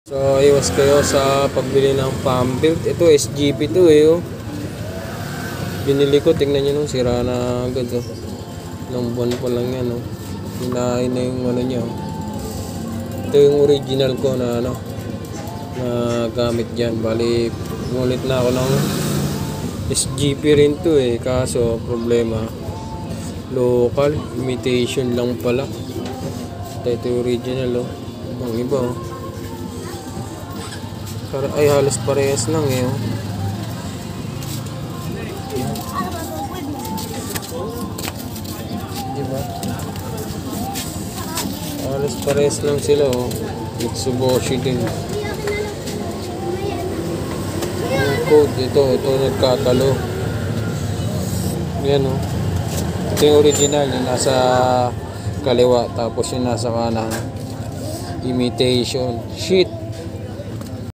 So, iwas kayo sa pagbili ng pump built. Ito, SGP to eh, oh. Binili ko, tingnan nyo nung sira na agad, oh. Ilang buwan pa lang yan, oh. Hinahin na yung ano niya, oh. Ito yung original ko na ano, na gamit dyan. Bali, ngunit na ako ng SGP rin to eh. Kaso, problema, local, imitation lang pala. Ito yung original, oh. Ang iba, oh. Ay, halos parehas lang eh, oh. Diba? Halos parehas lang sila, oh. Mitsubishi din. Yung code, ito nagkatalo. Yan, oh. Ito yung original, yung nasa kaliwa, tapos yung nasa kanan, imitation. Shit!